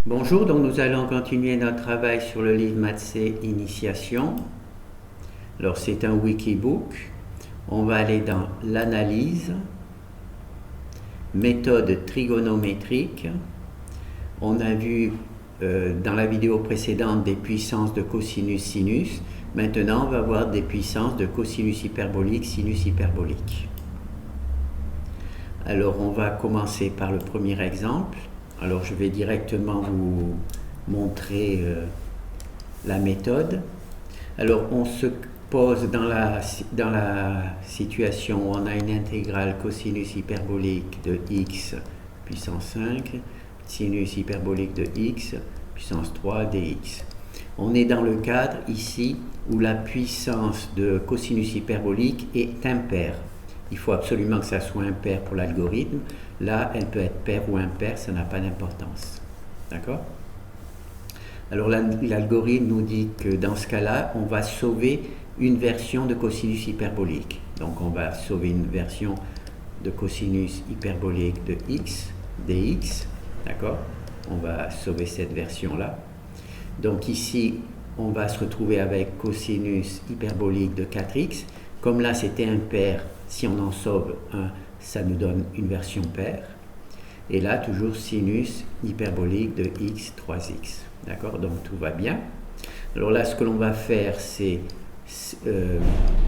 Bonjour, donc nous allons continuer notre travail sur le livre Maths C Initiation. Alors c'est un wikibook. On va aller dans l'analyse, méthode trigonométrique. On a vu dans la vidéo précédente des puissances de cosinus-sinus. Maintenant on va voir des puissances de cosinus hyperbolique, sinus hyperbolique. Alors on va commencer par le premier exemple. Alors je vais directement vous montrer la méthode. Alors on se pose dans la situation où on a une intégrale cosinus hyperbolique de x puissance 5, sinus hyperbolique de x puissance 3 dx. On est dans le cadre ici où la puissance de cosinus hyperbolique est impaire. Il faut absolument que ça soit impair pour l'algorithme. Là, elle peut être paire ou impaire, ça n'a pas d'importance. D'accord? Alors l'algorithme nous dit que dans ce cas-là, on va sauver une version de cosinus hyperbolique. Donc on va sauver une version de cosinus hyperbolique de x, dx. D'accord? On va sauver cette version-là. Donc ici, on va se retrouver avec cosinus hyperbolique de 4x. Comme là, c'était impair, si on en sauve un, ça nous donne une version paire. Et là, toujours sinus hyperbolique de x 3x. D'accord? Donc tout va bien. Alors là, ce que l'on va faire, c'est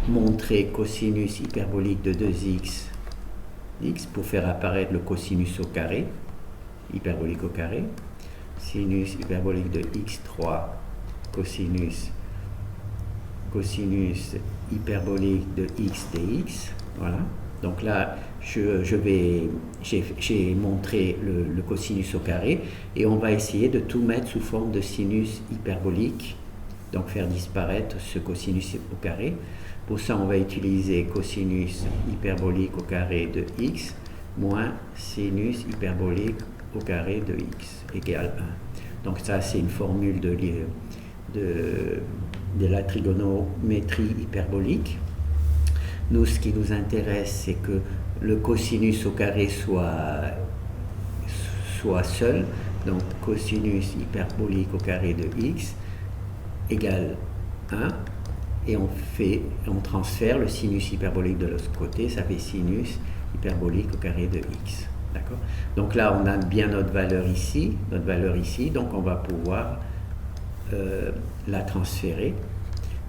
montrer cosinus hyperbolique de 2x x pour faire apparaître le cosinus au carré, hyperbolique au carré. Sinus hyperbolique de x3 cosinus hyperbolique de x dx. Voilà. Donc là, j'ai montré le cosinus au carré et on va essayer de tout mettre sous forme de sinus hyperbolique, donc faire disparaître ce cosinus au carré. Pour ça, on va utiliser cosinus hyperbolique au carré de x moins sinus hyperbolique au carré de x égale 1. Donc ça, c'est une formule de la trigonométrie hyperbolique. Nous, ce qui nous intéresse, c'est que le cosinus au carré soit seul. Donc cosinus hyperbolique au carré de x égale 1. Et on transfère le sinus hyperbolique de l'autre côté, ça fait sinus hyperbolique au carré de x. D'accord? Donc là, on a bien notre valeur ici, donc on va pouvoir la transférer.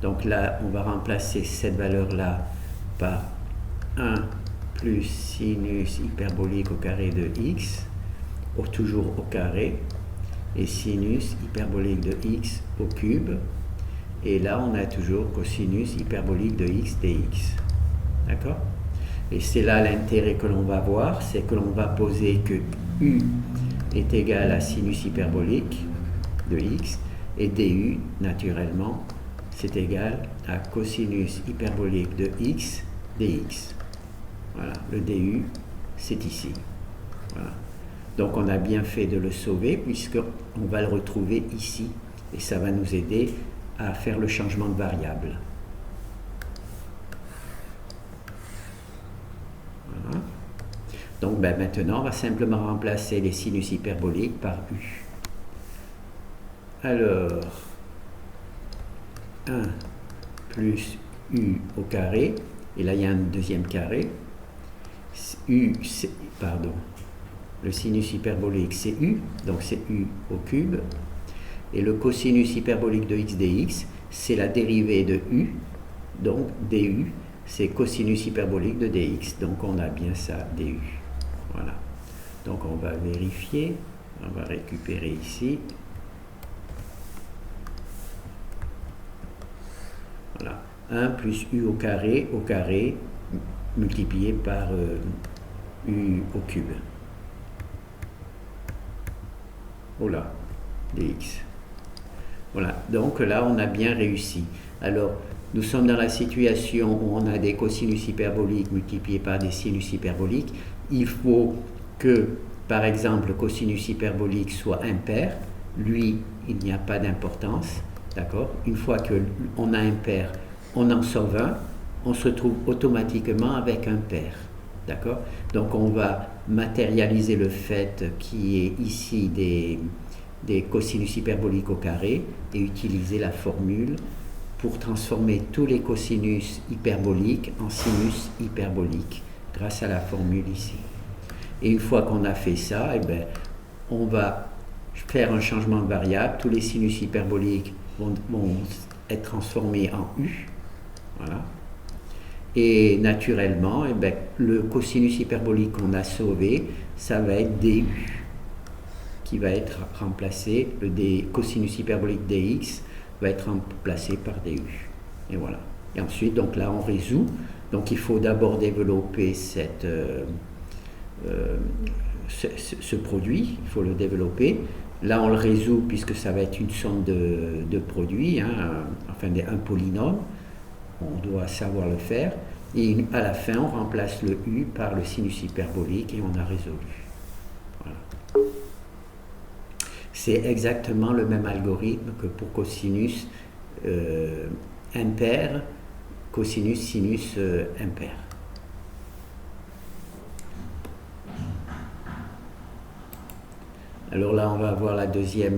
Donc là, on va remplacer cette valeur-là par 1 plus sinus hyperbolique au carré de x, toujours au carré, et sinus hyperbolique de x au cube. Et là, on a toujours cosinus hyperbolique de x dx. D'accord? Et c'est là l'intérêt que l'on va voir, c'est que l'on va poser que u est égal à sinus hyperbolique de x, et du, naturellement, c'est égal à cosinus hyperbolique de x dx. Voilà, le du, c'est ici. Voilà. Donc on a bien fait de le sauver, puisqu'on va le retrouver ici, et ça va nous aider à faire le changement de variable. Voilà. Donc maintenant, on va simplement remplacer les sinus hyperboliques par u. Alors, 1 plus u au carré, et là il y a un deuxième carré, le sinus hyperbolique c'est u, donc c'est u au cube, et le cosinus hyperbolique de x dx, c'est la dérivée de u, donc du, c'est cosinus hyperbolique de dx, donc on a bien ça, du. Voilà. Donc on va vérifier, on va récupérer ici. Voilà. 1 plus u au carré multiplié par u au cube. Voilà, dx. Voilà, donc là on a bien réussi. Alors, nous sommes dans la situation où on a des cosinus hyperboliques multipliés par des sinus hyperboliques. Il faut que, par exemple, le cosinus hyperbolique soit impair. Lui, il n'y a pas d'importance. D'accord? Une fois qu'on a un pair, on en sauve un, on se retrouve automatiquement avec un pair. D'accord? Donc on va matérialiser le fait qu'il y ait ici des cosinus hyperboliques au carré et utiliser la formule pour transformer tous les cosinus hyperboliques en sinus hyperboliques grâce à la formule ici. Et une fois qu'on a fait ça, eh bien, on va faire un changement de variable. Tous les sinus hyperboliques vont être transformés en U. Voilà. Et naturellement, eh bien, le cosinus hyperbolique qu'on a sauvé, ça va être du, qui va être remplacé, le cosinus hyperbolique dx va être remplacé par du. Et voilà. Et ensuite, donc là, on résout. Donc il faut d'abord développer ce produit, il faut le développer. Là, on le résout puisque ça va être une somme de produits, enfin un polynôme. On doit savoir le faire. Et à la fin, on remplace le U par le sinus hyperbolique et on a résolu. Voilà. C'est exactement le même algorithme que pour cosinus impair, cosinus, sinus impair. Alors là, on va avoir la deuxième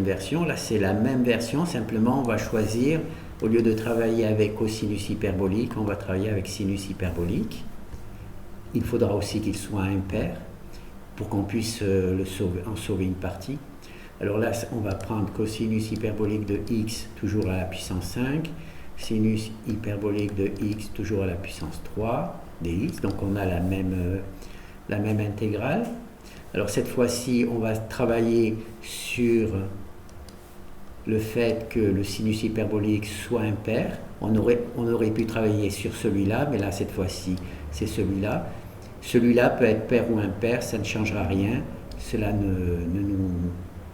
version. Là, c'est la même version, simplement on va choisir, au lieu de travailler avec cosinus hyperbolique, on va travailler avec sinus hyperbolique. Il faudra aussi qu'il soit impair pour qu'on puisse en sauver une partie. Alors là, on va prendre cosinus hyperbolique de x toujours à la puissance 5, sinus hyperbolique de x toujours à la puissance 3 dx, donc on a la même intégrale. Alors cette fois-ci, on va travailler sur le fait que le sinus hyperbolique soit impair. On aurait pu travailler sur celui-là, mais là, cette fois-ci, c'est celui-là. Celui-là peut être pair ou impair, ça ne changera rien. Cela ne nous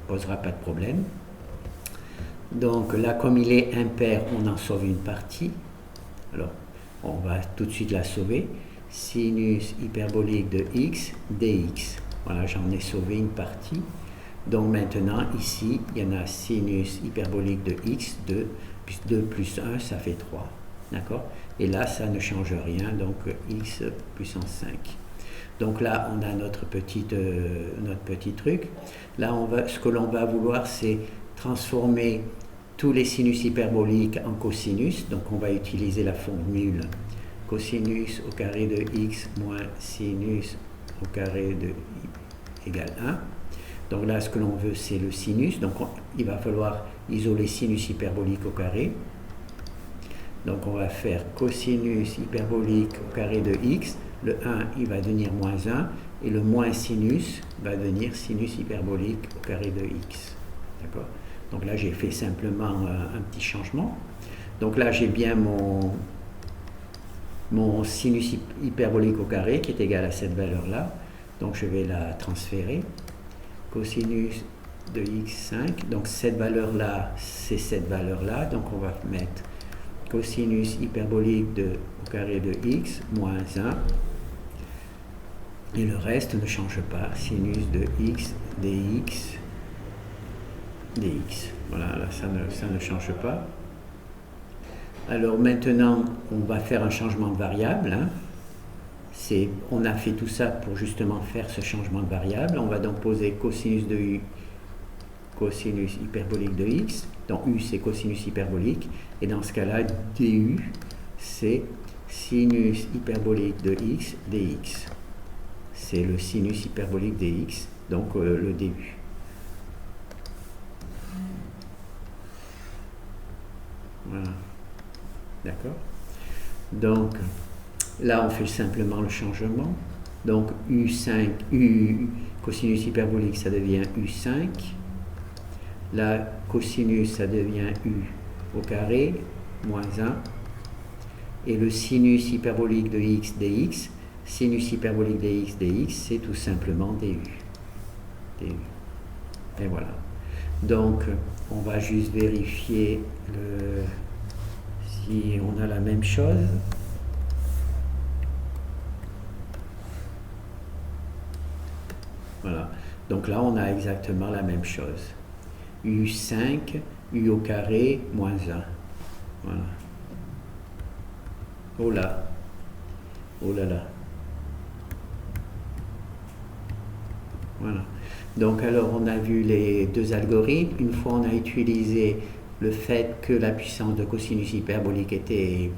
posera pas de problème. Donc là, comme il est impair, on en sauve une partie. Alors, on va tout de suite la sauver. Sinus hyperbolique de x dx. Voilà, j'en ai sauvé une partie. Donc maintenant, ici, il y en a sinus hyperbolique de x, 2, plus 2 plus 1, ça fait 3. D'accord? Et là, ça ne change rien, donc x puissance 5. Donc là, on a notre petit truc. Là, ce que l'on va vouloir, c'est transformer tous les sinus hyperboliques en cosinus. Donc on va utiliser la formule cosinus au carré de x moins sinus au carré de égale 1. Donc là, ce que l'on veut, c'est le sinus. Donc il va falloir isoler sinus hyperbolique au carré. Donc on va faire cosinus hyperbolique au carré de x. Le 1, il va devenir moins 1. Et le moins sinus va devenir sinus hyperbolique au carré de x. D'accord? Donc là, j'ai fait simplement un petit changement. Donc là, j'ai bien mon sinus hyperbolique au carré qui est égal à cette valeur-là. Donc je vais la transférer. Cosinus de x5. Donc cette valeur-là, c'est cette valeur-là. Donc on va mettre cosinus hyperbolique au carré de x moins 1. Et le reste ne change pas. Sinus de x dx dx. Voilà, là ça ne change pas. Alors maintenant, on va faire un changement de variable. On a fait tout ça pour justement faire ce changement de variable. On va donc poser cosinus de u, cosinus hyperbolique de x. Donc u, c'est cosinus hyperbolique. Et dans ce cas-là, du, c'est sinus hyperbolique de x dx. C'est le sinus hyperbolique dx, donc le du. Voilà. D'accord? Donc, là, on fait simplement le changement. Donc, U5, U, cosinus hyperbolique, ça devient U5. Là, cosinus, ça devient U au carré, moins 1. Et le sinus hyperbolique de x dx, sinus hyperbolique de x dx, c'est tout simplement du. Et voilà. Donc, on va juste vérifier si on a la même chose. Voilà. Donc là, on a exactement la même chose. U5, U au carré, moins 1. Voilà. Oh là. Oh là là. Voilà. Donc alors on a vu les deux algorithmes. Une fois on a utilisé le fait que la puissance de cosinus hyperbolique était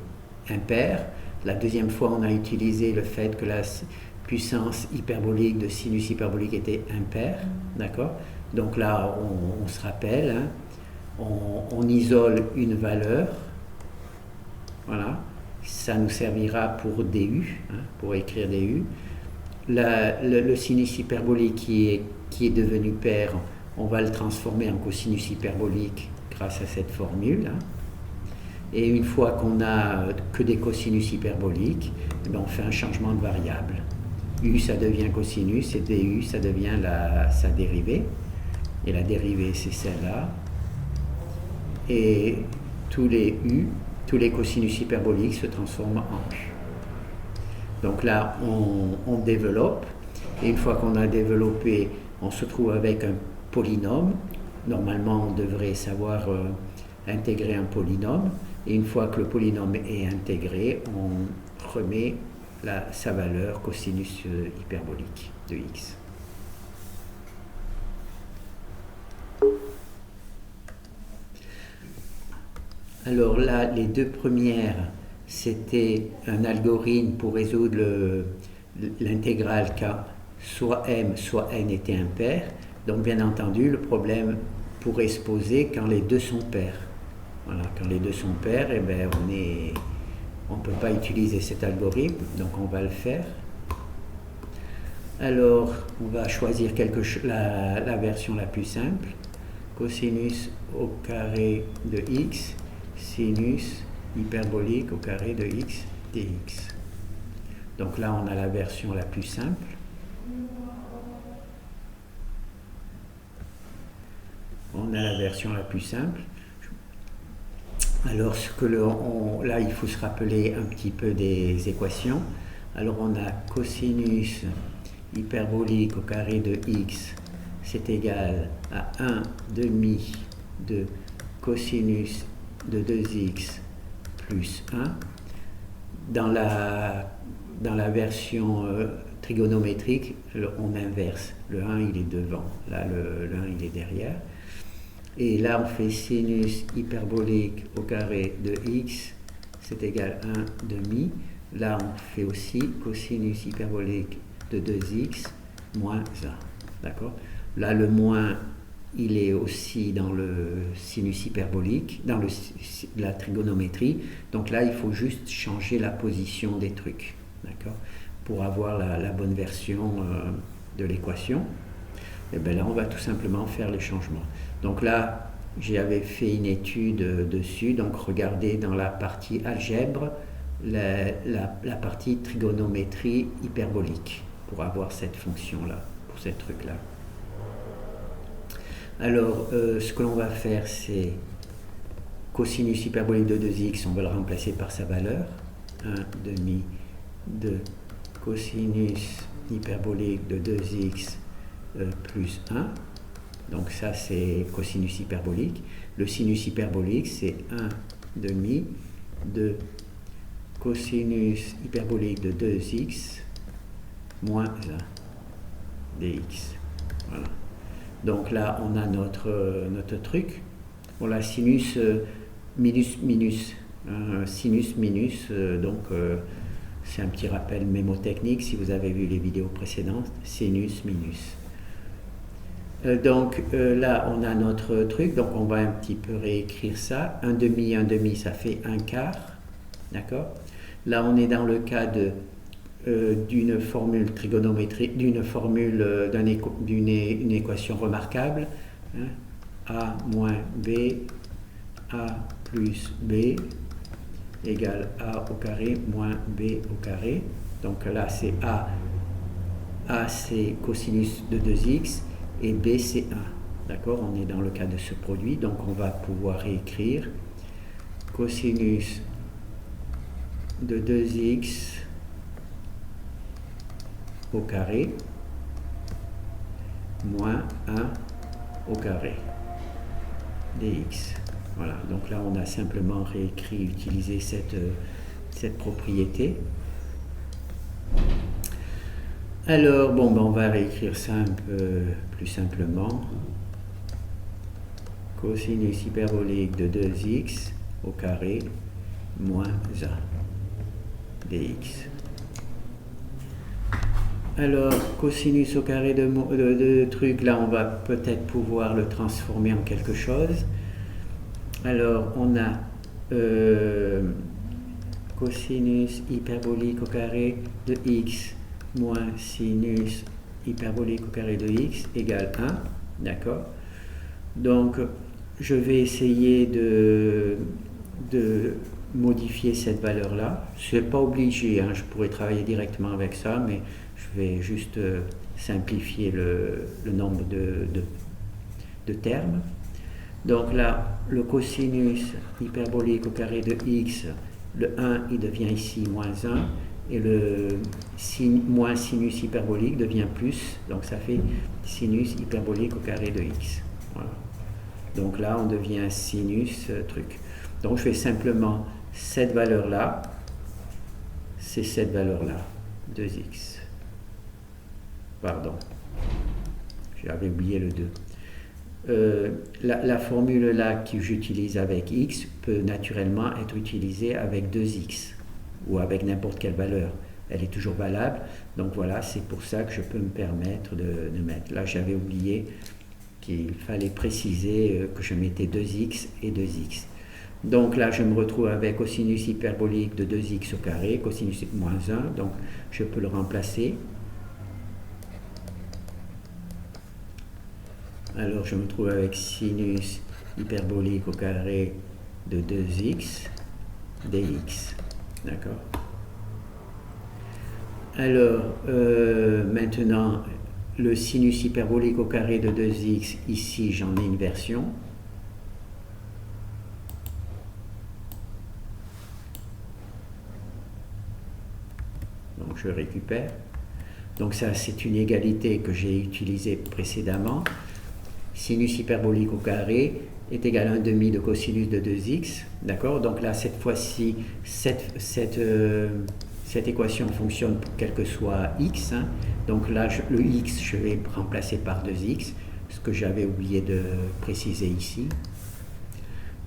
impaire. La deuxième fois on a utilisé le fait que la puissance hyperbolique de sinus hyperbolique était impaire. D'accord? Donc là on se rappelle, hein, on isole une valeur. Voilà. Ça nous servira pour DU, hein, pour écrire DU. Le sinus hyperbolique qui est devenu pair, on va le transformer en cosinus hyperbolique grâce à cette formule. Hein. Et une fois qu'on n'a que des cosinus hyperboliques, eh bien on fait un changement de variable. U, ça devient cosinus, et DU, ça devient sa dérivée. Et la dérivée, c'est celle-là. Et tous les U, tous les cosinus hyperboliques se transforment en U. Donc là, on développe, et une fois qu'on a développé, on se trouve avec un polynôme. Normalement, on devrait savoir intégrer un polynôme, et une fois que le polynôme est intégré, on remet sa valeur cosinus hyperbolique de x. Alors là, les deux premières, c'était un algorithme pour résoudre l'intégrale k, soit m, soit n était impair. Donc bien entendu, le problème pourrait se poser quand les deux sont pairs. Voilà, quand les deux sont pairs, eh bien, on ne peut pas utiliser cet algorithme, donc on va le faire. Alors, on va choisir la version la plus simple. Cosinus au carré de x, sinus hyperbolique au carré de x dx. Donc là, on a la version la plus simple. On a la version la plus simple. Alors, là, il faut se rappeler un petit peu des équations. Alors, on a cosinus hyperbolique au carré de x, c'est égal à 1 demi de cosinus de 2x plus 1. Dans la version trigonométrique, on inverse. Le 1, il est devant. Là, le 1, il est derrière. Et là, on fait sinus hyperbolique au carré de x, c'est égal à 1 demi. Là, on fait aussi cosinus hyperbolique de 2x moins 1. D'accord? Là, le moins, il est aussi dans le sinus hyperbolique, dans la trigonométrie. Donc là, il faut juste changer la position des trucs. D'accord? Pour avoir la bonne version de l'équation. Et bien là, on va tout simplement faire les changements. Donc là, j'avais fait une étude dessus. Donc regardez dans la partie algèbre, la partie trigonométrie hyperbolique pour avoir cette fonction-là, pour ce truc-là. Alors, ce que l'on va faire, c'est cosinus hyperbolique de 2x, on va le remplacer par sa valeur. 1 demi de cosinus hyperbolique de 2x plus 1. Donc ça, c'est cosinus hyperbolique. Le sinus hyperbolique, c'est 1 demi de cosinus hyperbolique de 2x moins 1 dx. Voilà. Donc là, on a notre truc. Voilà, sinus minus minus. Sinus minus, c'est un petit rappel mémotechnique si vous avez vu les vidéos précédentes. Sinus minus. Donc là, on a notre truc. Donc on va un petit peu réécrire ça. 1 demi, ça fait 1 quart. D'accord? Là, on est dans le cas d'une formule trigonométrique, d'une équation remarquable. Hein, A moins B, A plus B égale A au carré moins B au carré. Donc là, c'est A c'est cosinus de 2x et B c'est 1. D'accord? On est dans le cas de ce produit. Donc on va pouvoir écrire cosinus de 2x au carré moins 1 au carré dx. Voilà, donc là on a simplement utilisé cette propriété. Alors, bon, ben, on va réécrire ça un peu plus simplement. Cosinus hyperbolique de 2x au carré moins 1 dx. Alors, cosinus au carré de truc, là, on va peut-être pouvoir le transformer en quelque chose. Alors, on a cosinus hyperbolique au carré de x moins sinus hyperbolique au carré de x égale 1, d'accord? Donc, je vais essayer de modifier cette valeur-là. Ce n'est pas obligé, hein, je pourrais travailler directement avec ça, mais je vais juste simplifier le nombre de termes. Donc là, le cosinus hyperbolique au carré de x, le 1, il devient ici moins 1, et le moins sinus hyperbolique devient plus, donc ça fait sinus hyperbolique au carré de x. Voilà. Donc là, on devient sinus truc. Donc je fais simplement cette valeur-là, c'est cette valeur-là, 2x. Pardon, j'avais oublié le 2. La formule là que j'utilise avec x peut naturellement être utilisée avec 2x ou avec n'importe quelle valeur. Elle est toujours valable. Donc voilà, c'est pour ça que je peux me permettre de mettre. Là, j'avais oublié qu'il fallait préciser que je mettais 2x et 2x. Donc là, je me retrouve avec cosinus hyperbolique de 2x au carré, cosinus moins 1. Donc je peux le remplacer. Alors je me trouve avec sinus hyperbolique au carré de 2x dx. D'accord? Alors maintenant, le sinus hyperbolique au carré de 2x, ici j'en ai une version. Donc je récupère. Donc ça, c'est une égalité que j'ai utilisée précédemment. Sinus hyperbolique au carré est égal à 1 demi de cosinus de 2x. D'accord? Donc là, cette fois-ci, cette équation fonctionne pour quel que soit x. Hein. Donc là, le x, je vais remplacer par 2x, ce que j'avais oublié de préciser ici.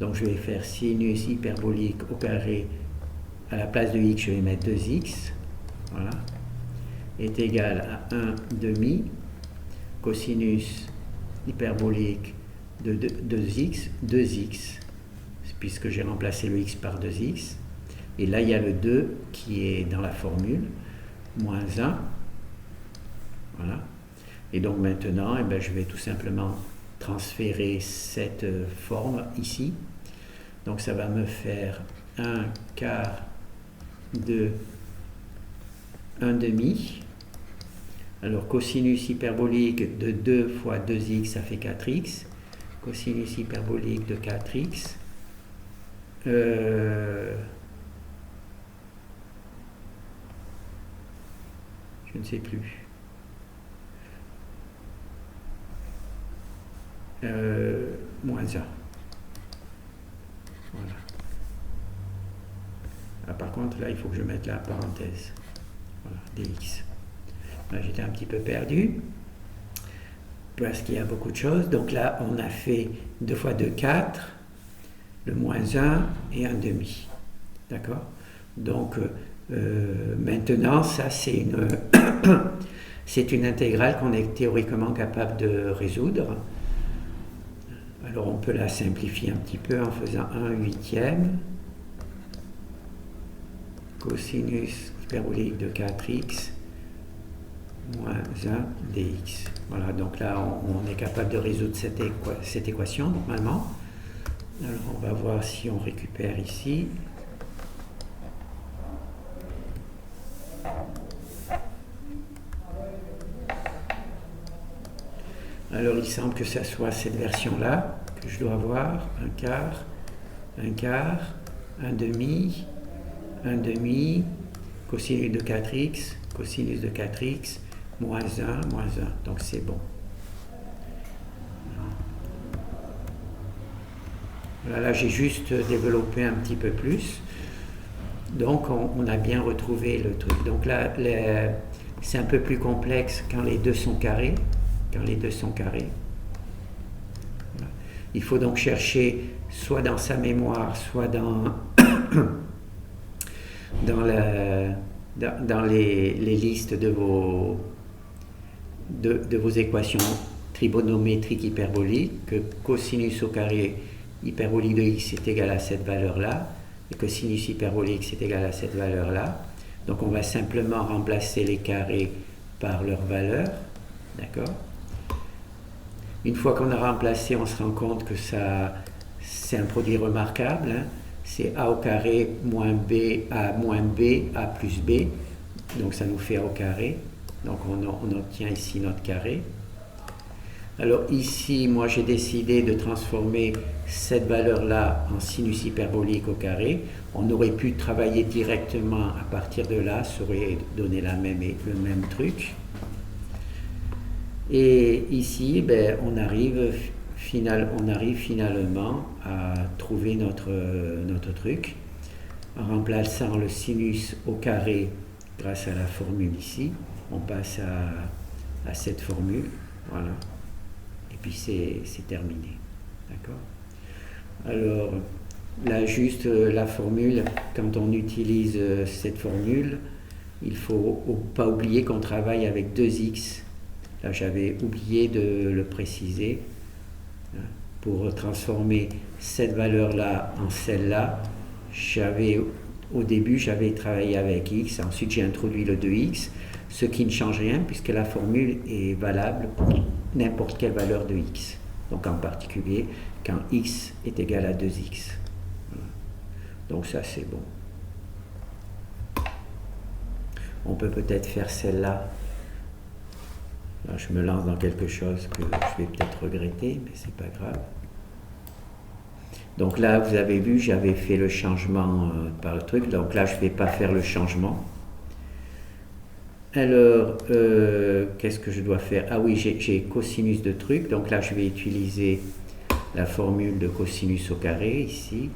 Donc je vais faire sinus hyperbolique au carré, à la place de x, je vais mettre 2x. Voilà. Est égal à 1 demi cosinus hyperbolique de 2x, puisque j'ai remplacé le x par 2x. Et là, il y a le 2 qui est dans la formule, moins 1. Voilà. Et donc maintenant, eh bien, je vais tout simplement transférer cette forme ici. Donc ça va me faire 1 quart de 1 demi. Alors cosinus hyperbolique de 2 fois 2x, ça fait 4x. Cosinus hyperbolique de 4x. Je ne sais plus. Moins 1. Voilà. Ah, par contre, là, il faut que je mette la parenthèse. Voilà, dx. Là, j'étais un petit peu perdu parce qu'il y a beaucoup de choses. Donc là, on a fait 2 fois 2, 4, le moins 1 et 1 demi. D'accord? Donc, maintenant, ça, c'est une intégrale qu'on est théoriquement capable de résoudre. Alors, on peut la simplifier un petit peu en faisant 1/8 cosinus hyperbolique de 4x moins 1 dx. Voilà, donc là, on est capable de résoudre cette équation, normalement. Alors, on va voir si on récupère ici. Alors, il semble que ça soit cette version-là que je dois avoir. 1 quart, 1 quart, 1 demi, 1 demi, cosinus de 4x, cosinus de 4x, moins 1, moins 1. Donc, c'est bon. Voilà, là, j'ai juste développé un petit peu plus. Donc, on a bien retrouvé le truc. Donc là, c'est un peu plus complexe quand les deux sont carrés. Voilà. Il faut donc chercher soit dans sa mémoire, soit dans, dans les listes de vos équations trigonométriques hyperboliques, que cosinus au carré hyperbolique de x est égal à cette valeur-là, et que sinus hyperbolique c'est égal à cette valeur-là. Donc on va simplement remplacer les carrés par leur valeur, d'accord? Une fois qu'on a remplacé, on se rend compte que c'est un produit remarquable, hein. C'est a au carré moins b, a moins b, a plus b, donc ça nous fait a au carré, donc on obtient ici notre carré. Alors ici, moi j'ai décidé de transformer cette valeur-là en sinus hyperbolique au carré. On aurait pu travailler directement à partir de là, ça aurait donné le même truc. Et ici, ben, on arrive finalement à trouver notre truc en remplaçant le sinus au carré grâce à la formule ici. On passe à cette formule, voilà. Et puis c'est terminé, d'accord? Alors là, juste la formule, quand on utilise cette formule, il ne faut pas oublier qu'on travaille avec 2x. Là, j'avais oublié de le préciser. Pour transformer cette valeur-là en celle-là, au début, j'avais travaillé avec x, ensuite j'ai introduit le 2x, ce qui ne change rien puisque la formule est valable pour n'importe quelle valeur de x. Donc en particulier, quand x est égal à 2x. Voilà. Donc ça, c'est bon. On peut peut-être faire celle-là. Là, je me lance dans quelque chose que je vais peut-être regretter, mais c'est pas grave. Donc là, vous avez vu, j'avais fait le changement par le truc. Donc là, je ne vais pas faire le changement. Alors, qu'est-ce que je dois faire? Ah oui, j'ai cosinus de truc. Donc là, je vais utiliser la formule de cosinus au carré ici.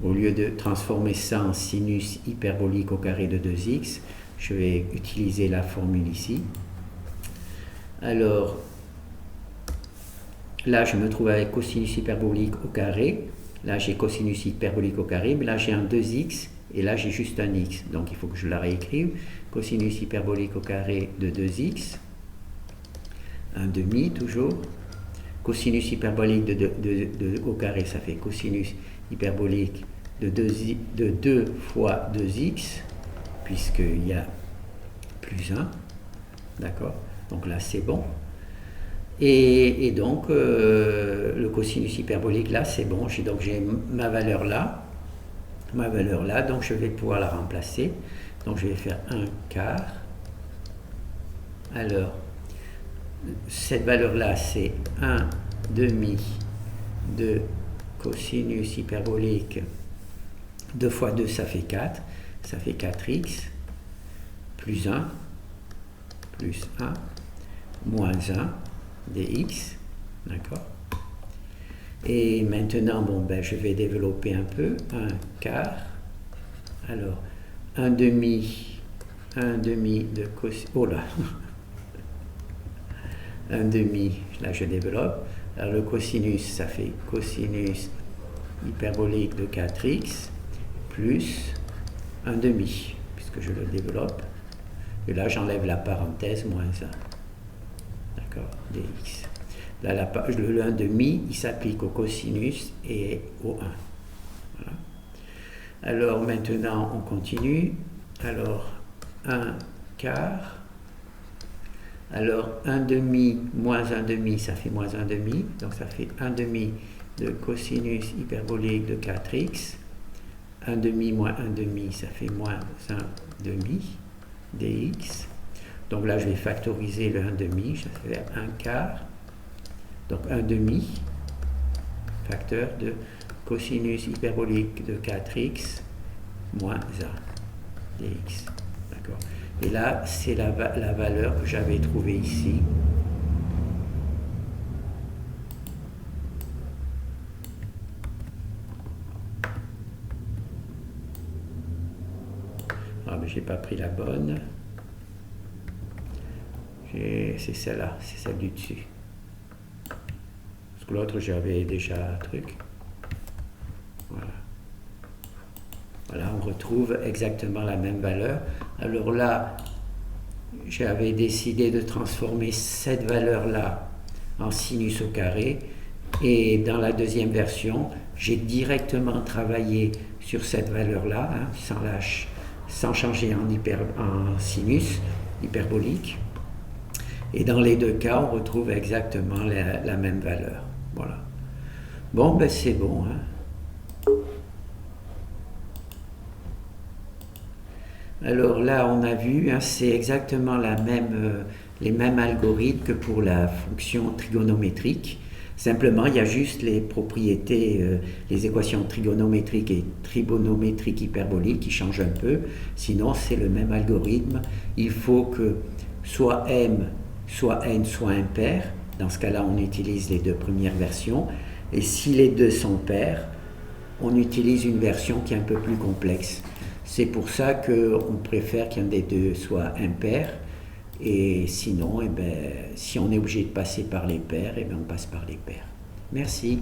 Au lieu de transformer ça en sinus hyperbolique au carré de 2x, je vais utiliser la formule ici. Alors, là, je me trouve avec cosinus hyperbolique au carré. Là, j'ai cosinus hyperbolique au carré, mais là, j'ai un 2x, et là, j'ai juste un x. Donc, il faut que je la réécrive. Cosinus hyperbolique au carré de 2x. Un demi, toujours. Cosinus hyperbolique au carré, ça fait cosinus hyperbolique de 2 fois 2x, puisqu'il y a plus 1. D'accord? Donc là, c'est bon. Et donc, le cosinus hyperbolique, là, c'est bon. Donc, j'ai ma valeur là, donc je vais pouvoir la remplacer. Donc, je vais faire 1 quart. Alors, cette valeur-là, c'est 1 demi de cosinus hyperbolique. 2 fois 2, ça fait 4. Ça fait 4x, plus 1, moins 1 dx, d'accord? Et maintenant, bon, ben, je vais développer un peu, 1 quart, alors 1 demi de cosinus, oh là, 1 demi, là je développe, alors le cosinus, ça fait cosinus hyperbolique de 4x, plus 1 demi, puisque je le développe, et là j'enlève la parenthèse, moins 1. D'accord, dx. Là, le 1 demi, il s'applique au cosinus et au 1. Voilà. Alors maintenant, on continue. Alors, 1 quart. Alors, 1 demi moins 1 demi, ça fait moins 1 demi. Donc, ça fait 1 demi de cosinus hyperbolique de 4x. 1 demi moins 1 demi, ça fait moins 1 demi dx. Donc là, je vais factoriser le 1 demi, ça fait 1 quart. Donc 1 demi, facteur de cosinus hyperbolique de 4x moins 1 dx. D'accord. Et là, c'est la valeur que j'avais trouvée ici. j'ai pas pris la bonne. C'est celle-là, c'est celle du dessus. Parce que l'autre, j'avais déjà un truc. Voilà. Voilà, on retrouve exactement la même valeur. Alors là, j'avais décidé de transformer cette valeur-là en sinus au carré. Et dans la deuxième version, j'ai directement travaillé sur cette valeur-là, sans changer en sinus hyperbolique. Et dans les deux cas, on retrouve exactement la même valeur. Voilà. Bon, ben c'est bon. Alors là, on a vu, c'est exactement les mêmes algorithmes que pour la fonction trigonométrique. Simplement, il y a juste les propriétés, les équations trigonométriques et trigonométriques hyperboliques qui changent un peu. Sinon, c'est le même algorithme. Il faut que soit m, soit n soit impair. Dans ce cas-là, on utilise les deux premières versions. Et si les deux sont pairs, on utilise une version qui est un peu plus complexe. C'est pour ça qu'on préfère qu'un des deux soit impair. Et sinon, si on est obligé de passer par les pairs, on passe par les pairs. Merci.